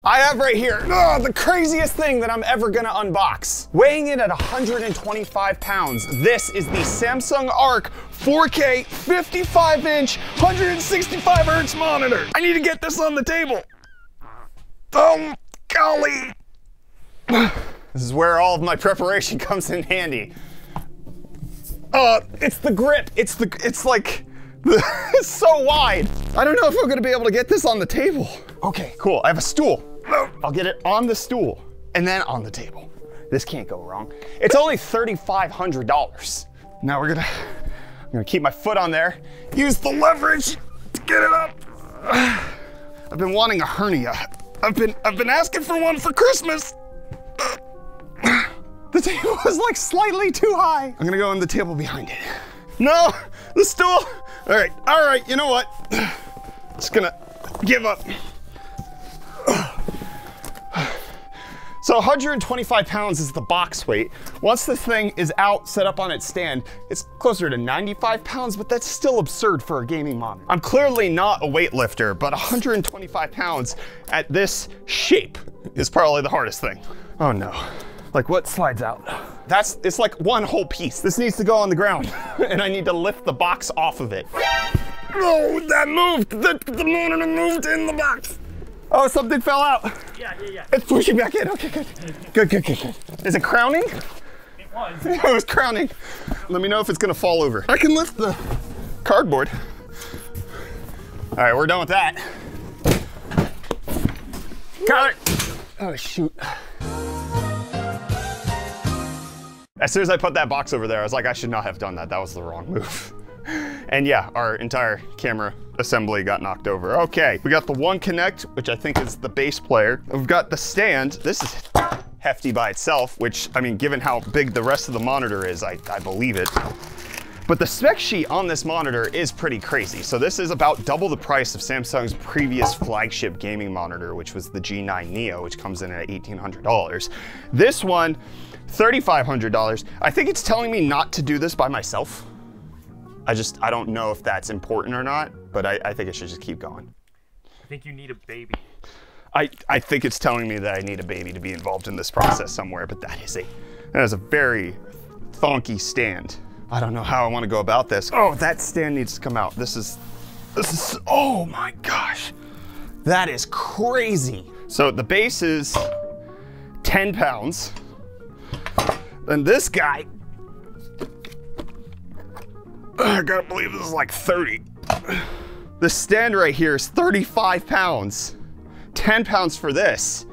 I have right here, the craziest thing that I'm ever gonna unbox. Weighing in at 125 pounds, this is the Samsung Arc 4K 55-inch 165 hertz monitor. I need to get this on the table. Oh, golly. This is where all of my preparation comes in handy. It's the grip. It's so wide. I don't know if I'm gonna be able to get this on the table. Okay, cool, I have a stool. I'll get it on the stool and then on the table. This can't go wrong. It's only $3,500. Now I'm gonna keep my foot on there, use the leverage to get it up. I've been wanting a hernia. I've been asking for one for Christmas. The table was like slightly too high. I'm gonna go on the table behind it. No, the stool. All right, you know what? Just gonna give up. So 125 pounds is the box weight. Once this thing is out, set up on its stand, it's closer to 95 pounds, but that's still absurd for a gaming monitor. I'm clearly not a weightlifter, but 125 pounds at this shape is probably the hardest thing. Oh no. Like what slides out? It's like one whole piece. This needs to go on the ground and I need to lift the box off of it. Oh, that moved. The monitor moved in the box. Oh, something fell out. Yeah. It's pushing back in. Okay, good. Is it crowning? It was. It was crowning. Let me know if it's gonna fall over. I can lift the cardboard. All right, we're done with that. Got it. Oh, shoot. As soon as I put that box over there, I was like, I should not have done that. That was the wrong move. And yeah, our entire camera assembly got knocked over. Okay, we got the One Connect, which I think is the bass player. We've got the stand. This is hefty by itself, which, I mean, given how big the rest of the monitor is, I believe it. But the spec sheet on this monitor is pretty crazy. So this is about double the price of Samsung's previous flagship gaming monitor, which was the G9 Neo, which comes in at $1,800. This one, $3,500. I think it's telling me not to do this by myself. I don't know if that's important or not, but I think I should just keep going. I think you need a baby. I think it's telling me that I need a baby to be involved in this process somewhere, but that is a very thonky stand. I don't know how I want to go about this. Oh, that stand needs to come out. This is, oh my gosh. That is crazy. So the base is 10 pounds. Then this guy, I gotta believe this is like 30. The stand right here is 35 pounds. 10 pounds for this.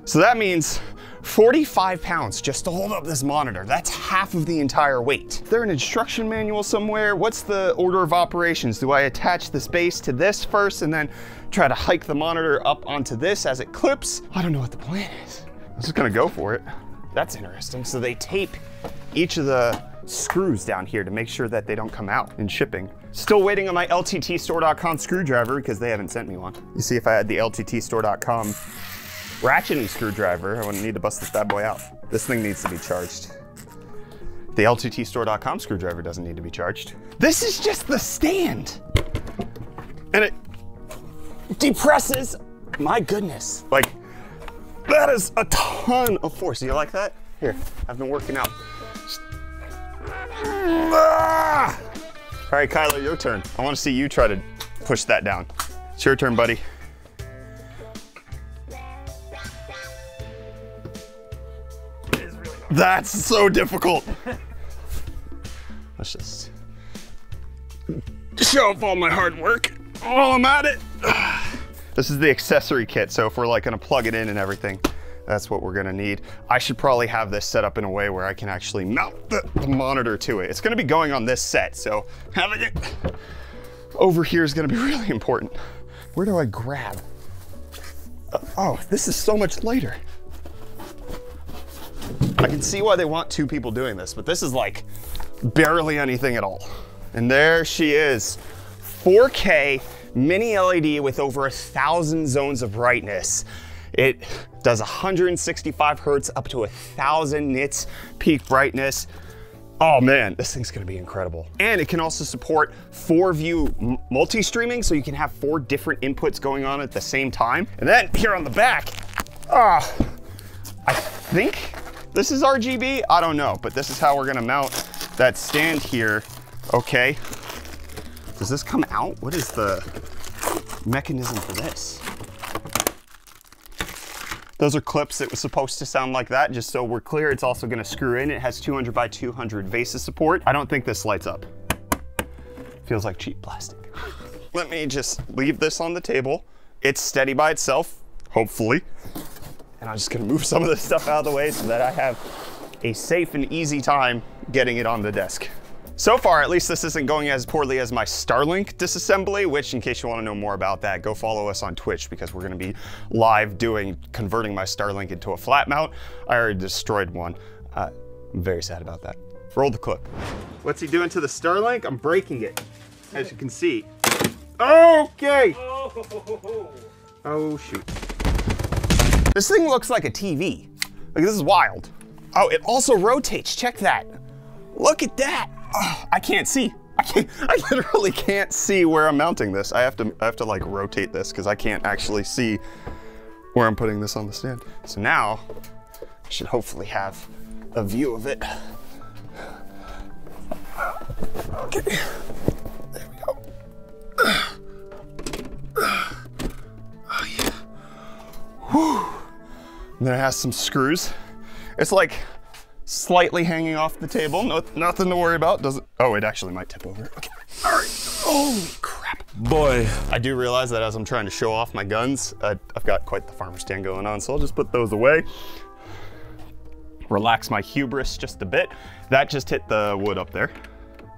So that means 45 pounds just to hold up this monitor. That's half of the entire weight. Is there an instruction manual somewhere? What's the order of operations? Do I attach this base to this first and then try to hike the monitor up onto this as it clips? I don't know what the plan is. I'm just gonna go for it. That's interesting. So they tape each of the screws down here to make sure that they don't come out in shipping. Still waiting on my LTTstore.com screwdriver because they haven't sent me one. You see, if I had the LTTstore.com ratcheting screwdriver, I wouldn't need to bust this bad boy out. This thing needs to be charged. The LTTstore.com screwdriver doesn't need to be charged. This is just the stand. And it depresses, my goodness. Like, that is a ton of force. Do you like that? Here, I've been working out. Ah! All right, Kyler, your turn. I want to see you try to push that down. It's your turn, buddy. That's so difficult. Let's just show off all my hard work while I'm at it. This is the accessory kit, so if we're like gonna plug it in and everything, that's what we're gonna need. I should probably have this set up in a way where I can actually mount the monitor to it. It's gonna be going on this set, so having it over here is gonna be really important. Where do I grab? Oh, this is so much lighter. I can see why they want two people doing this, but this is like barely anything at all. And there she is, 4K mini LED with over 1,000 zones of brightness. It does 165 hertz up to 1,000 nits peak brightness. Oh man, this thing's gonna be incredible. And it can also support 4-view multi-streaming, so you can have 4 different inputs going on at the same time. And then here on the back, I think this is RGB. I don't know, but this is how we're gonna mount that stand here. Okay. Does this come out? What is the mechanism for this? Those are clips. It was supposed to sound like that. Just so we're clear, it's also gonna screw in. It has 200 by 200 VESA support. I don't think this lights up. Feels like cheap plastic. Let me just leave this on the table. It's steady by itself, hopefully. And I'm just gonna move some of this stuff out of the way so that I have a safe and easy time getting it on the desk. So far, at least this isn't going as poorly as my Starlink disassembly, which, in case you want to know more about that, go follow us on Twitch because we're going to be live converting my Starlink into a flat mount. I already destroyed one. I'm very sad about that. Roll the clip. What's he doing to the Starlink? I'm breaking it, as you can see. Okay. Oh, shoot. This thing looks like a TV. Like, this is wild. Oh, it also rotates. Check that. Look at that. Oh, I can't see. I literally can't see where I'm mounting this. I have to like rotate this because I can't actually see where I'm putting this on the stand. So now I should hopefully have a view of it. Okay, there we go. Oh yeah. Whew. And then it has some screws. It's like slightly hanging off the table. No, nothing to worry about. Does it? Oh, it actually might tip over. Okay. All right. Holy crap. Boy. I do realize that as I'm trying to show off my guns, I've got quite the farmer stand going on, so I'll just put those away. Relax my hubris just a bit. That just hit the wood up there.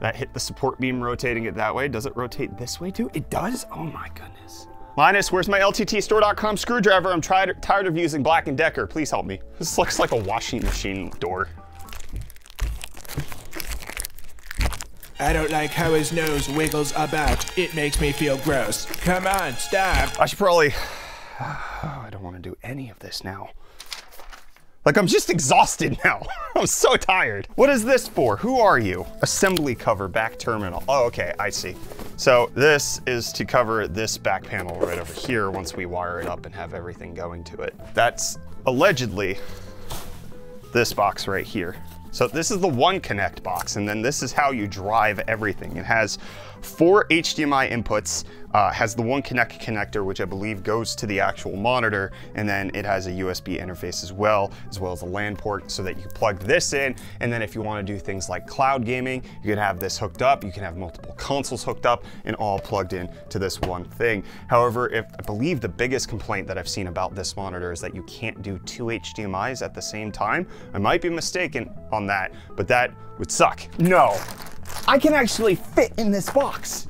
That hit the support beam rotating it that way. Does it rotate this way too? It does? Oh my goodness. Linus, where's my LTTstore.com screwdriver? I'm tired of using Black & Decker. Please help me. This looks like a washing machine door. I don't like how his nose wiggles about. It makes me feel gross. Come on, stop. I should probably, I don't want to do any of this now. Like, I'm just exhausted now. I'm so tired. What is this for? Who are you? Assembly cover, back terminal. Oh, okay, I see. So this is to cover this back panel right over here once we wire it up and have everything going to it. That's allegedly this box right here. So this is the one connect box, and then this is how you drive everything. It has 4 HDMI inputs, has the one connect connector, which I believe goes to the actual monitor, and then it has a USB interface as well as a LAN port so that you can plug this in, and then if you want to do things like cloud gaming, you can have this hooked up, you can have multiple consoles hooked up, and all plugged in to this one thing. However, I believe the biggest complaint that I've seen about this monitor is that you can't do 2 HDMIs at the same time. I might be mistaken on that, but that would suck. No, I can actually fit in this box.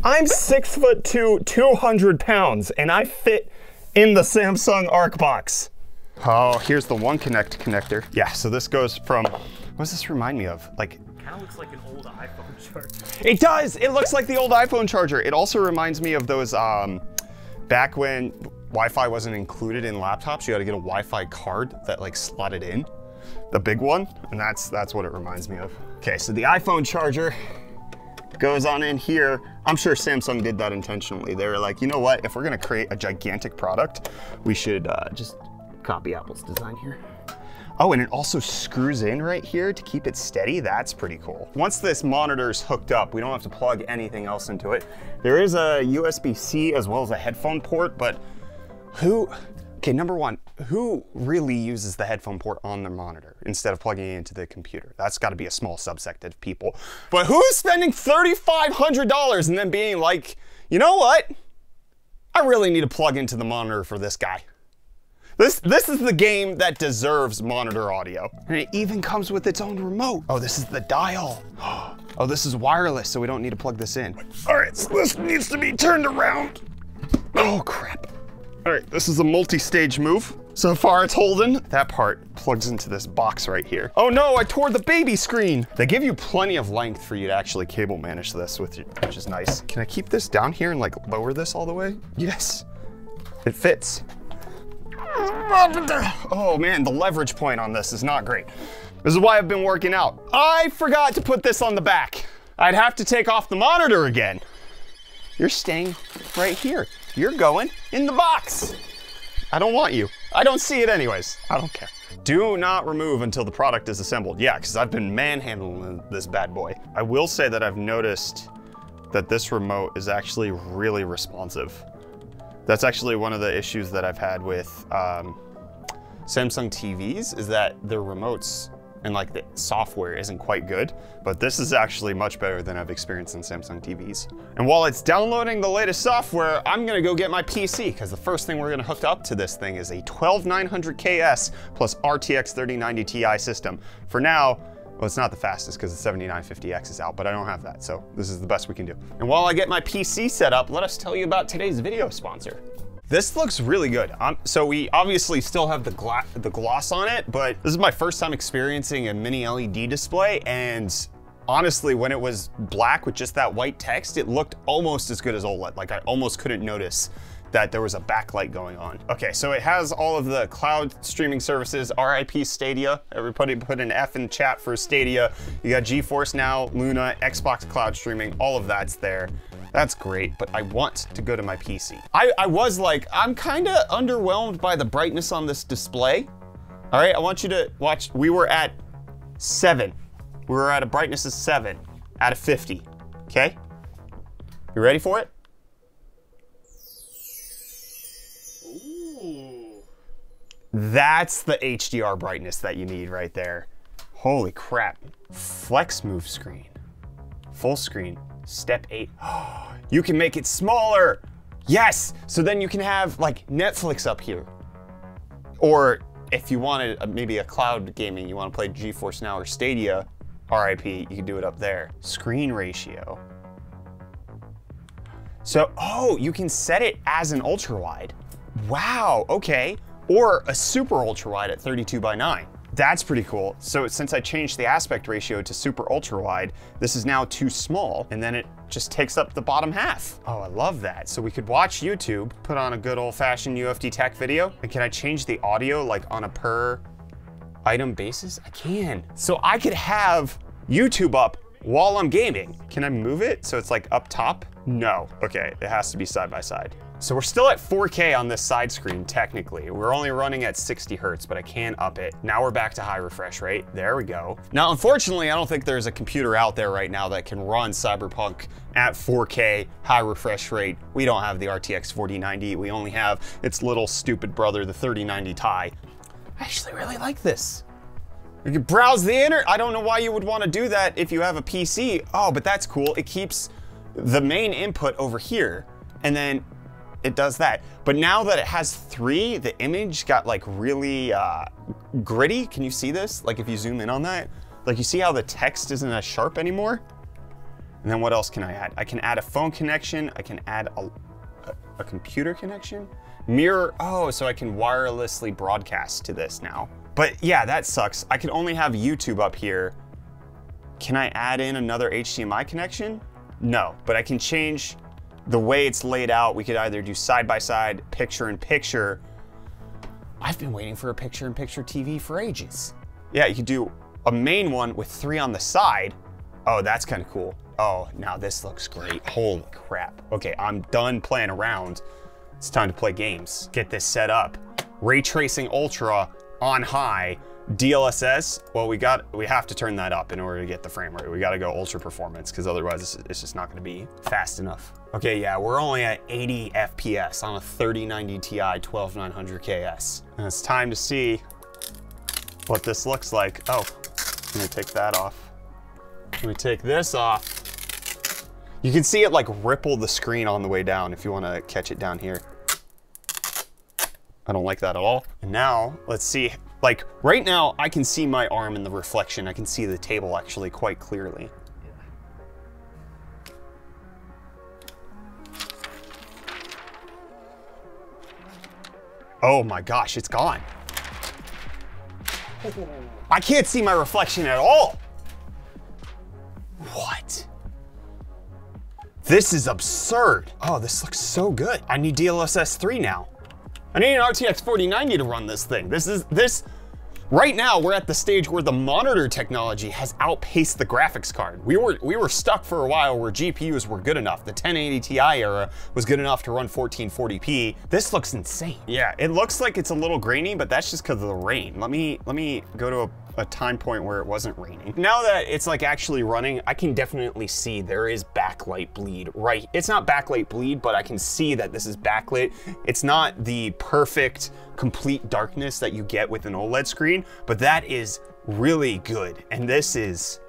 I'm 6'2", 200 pounds, and I fit in the Samsung Arc box. Oh, here's the one connect connector. Yeah, so this goes from, what does this remind me of? Like, kind of looks like an old iPhone charger. It does, it looks like the old iPhone charger. It also reminds me of those, back when Wi-Fi wasn't included in laptops, you had to get a Wi-Fi card that like slotted in, the big one, and that's what it reminds me of. Okay, so the iPhone charger goes on in here. I'm sure Samsung did that intentionally. They were like, you know what? If we're gonna create a gigantic product, we should just copy Apple's design here. Oh, and it also screws in right here to keep it steady. That's pretty cool. Once this monitor's hooked up, we don't have to plug anything else into it. There is a USB-C as well as a headphone port, but okay, number one, who really uses the headphone port on their monitor instead of plugging it into the computer? That's gotta be a small subset of people. But who's spending $3,500 and then being like, you know what? I really need to plug into the monitor for this guy. This is the game that deserves monitor audio. And it even comes with its own remote. Oh, this is the dial. Oh, this is wireless, so we don't need to plug this in. All right, so this needs to be turned around. Oh, crap. All right, this is a multi-stage move. So far it's holding. That part plugs into this box right here. Oh no, I tore the baby screen. They give you plenty of length for you to actually cable manage this, which is nice. Can I keep this down here and like lower this all the way? Yes, it fits. Oh man, the leverage point on this is not great. This is why I've been working out. I forgot to put this on the back. I'd have to take off the monitor again. You're staying right here. You're going in the box. I don't want you. I don't see it anyways. I don't care. Do not remove until the product is assembled. Yeah, because I've been manhandling this bad boy. I will say that I've noticed that this remote is actually really responsive. That's actually one of the issues that I've had with Samsung TVs, is that their remotes and like the software isn't quite good, but this is actually much better than I've experienced in Samsung TVs. And while it's downloading the latest software, I'm gonna go get my PC, because the first thing we're gonna hook up to this thing is a 12900KS plus RTX 3090 Ti system. For now, well, it's not the fastest because the 7950X is out, but I don't have that, so this is the best we can do. And while I get my PC set up, let us tell you about today's video sponsor. This looks really good. So we obviously still have the gloss on it, but this is my first time experiencing a mini LED display, and honestly, when it was black with just that white text, it looked almost as good as OLED. Like I almost couldn't notice that there was a backlight going on. Okay, so it has all of the cloud streaming services, RIP Stadia. Everybody put an F in chat for Stadia. You got GeForce Now, Luna, Xbox Cloud Streaming, all of that's there. That's great, but I want to go to my PC. I was like, I'm kinda underwhelmed by the brightness on this display. All right, I want you to watch, we were at 7. We were at a brightness of 7 out of 50, okay? You ready for it? Ooh. That's the HDR brightness that you need right there. Holy crap. Flex move screen, full screen, step 8. You can make it smaller. Yes, so then you can have like Netflix up here. Or if you wanted maybe a cloud gaming, you want to play GeForce Now or Stadia, RIP, you can do it up there. Screen ratio. So, oh, you can set it as an ultra wide. Wow, okay. Or a super ultra wide at 32:9. That's pretty cool. So since I changed the aspect ratio to super ultra wide, this is now too small, and then it just takes up the bottom half. Oh, I love that. So we could watch YouTube, put on a good old fashioned UFD tech video. And can I change the audio like on a per item basis? I can. So I could have YouTube up while I'm gaming. Can I move it so it's like up top? No. Okay, it has to be side by side. So we're still at 4K on this side screen, technically. We're only running at 60 Hertz, but I can up it. Now we're back to high refresh rate. There we go. Now, unfortunately, I don't think there's a computer out there right now that can run Cyberpunk at 4K, high refresh rate. We don't have the RTX 4090. We only have its little stupid brother, the 3090 Ti. I actually really like this. You can browse the internet. I don't know why you would want to do that if you have a PC. Oh, but that's cool. It keeps the main input over here, and then it does that. But now that it has 3, the image got like really gritty. Can you see this? Like if you zoom in on that, like you see how the text isn't as sharp anymore? And then what else can I add? I can add a phone connection. I can add a computer connection. Mirror, oh, so I can wirelessly broadcast to this now. But yeah, that sucks. I can only have YouTube up here. Can I add in another HDMI connection? No, but I can change the way it's laid out. We could either do side-by-side, picture-in-picture. I've been waiting for a picture-in-picture TV for ages. Yeah, you could do a main one with 3 on the side. Oh, that's kind of cool. Oh, now this looks great. Holy crap. Okay, I'm done playing around. It's time to play games. Get this set up. Ray Tracing Ultra on high. DLSS, well, we have to turn that up in order to get the frame rate. We got to go ultra performance, because otherwise it's just not going to be fast enough. Okay, yeah, we're only at 80 FPS on a 3090 Ti 12900KS. And it's time to see what this looks like. Oh, let me take that off. Let me take this off. You can see it like ripple the screen on the way down if you want to catch it down here. I don't like that at all. And now let's see. Like right now, I can see my arm in the reflection. I can see the table actually quite clearly. Oh my gosh, it's gone. I can't see my reflection at all. What? This is absurd. Oh, this looks so good. I need DLSS 3 now. I need an RTX 4090 to run this thing. Right now, we're at the stage where the monitor technology has outpaced the graphics card. We were stuck for a while where GPUs were good enough. The 1080 Ti era was good enough to run 1440p. This looks insane. Yeah, it looks like it's a little grainy, but that's just because of the rain. Let me go to a time point where it wasn't raining. Now that it's like actually running, I can definitely see there is backlight bleed, right? It's not backlight bleed, but I can see that this is backlit. It's not the perfect, complete darkness that you get with an OLED screen, but that is really good. And this is,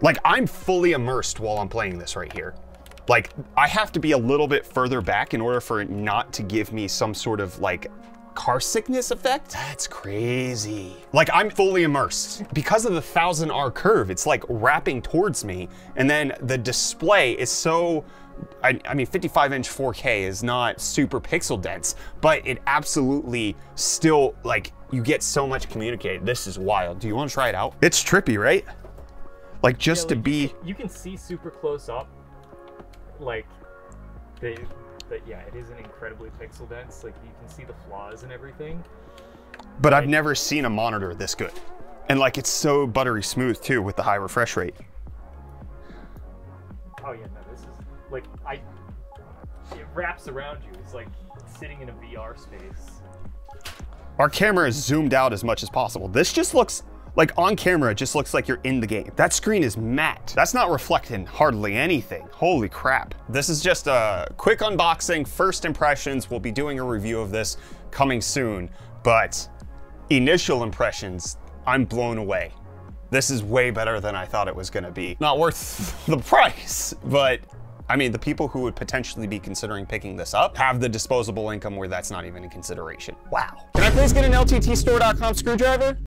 like, I'm fully immersed while I'm playing this right here. Like, I have to be a little bit further back in order for it not to give me some sort of like car sickness effect. That's crazy. Like, I'm fully immersed. Because of the 1000R curve, it's like wrapping towards me, and then the display is so, I mean, 55-inch 4K is not super pixel dense, but it absolutely still, like, you get so much communicated. This is wild. Do you want to try it out? It's trippy, right? Like, just to be... You can see super close up, like, yeah, it isn't incredibly pixel dense. Like, you can see the flaws and everything. But I've never seen a monitor this good. And like, it's so buttery smooth too with the high refresh rate. Oh yeah, no, this is like, it wraps around you. It's like sitting in a VR space. Our camera is zoomed out as much as possible. This just looks like, on camera, it just looks like you're in the game. That screen is matte. That's not reflecting hardly anything. Holy crap. This is just a quick unboxing, first impressions. We'll be doing a review of this coming soon, but initial impressions, I'm blown away. This is way better than I thought it was gonna be. Not worth the price, but I mean, the people who would potentially be considering picking this up have the disposable income where that's not even a consideration. Wow. Can I please get an LTTstore.com screwdriver?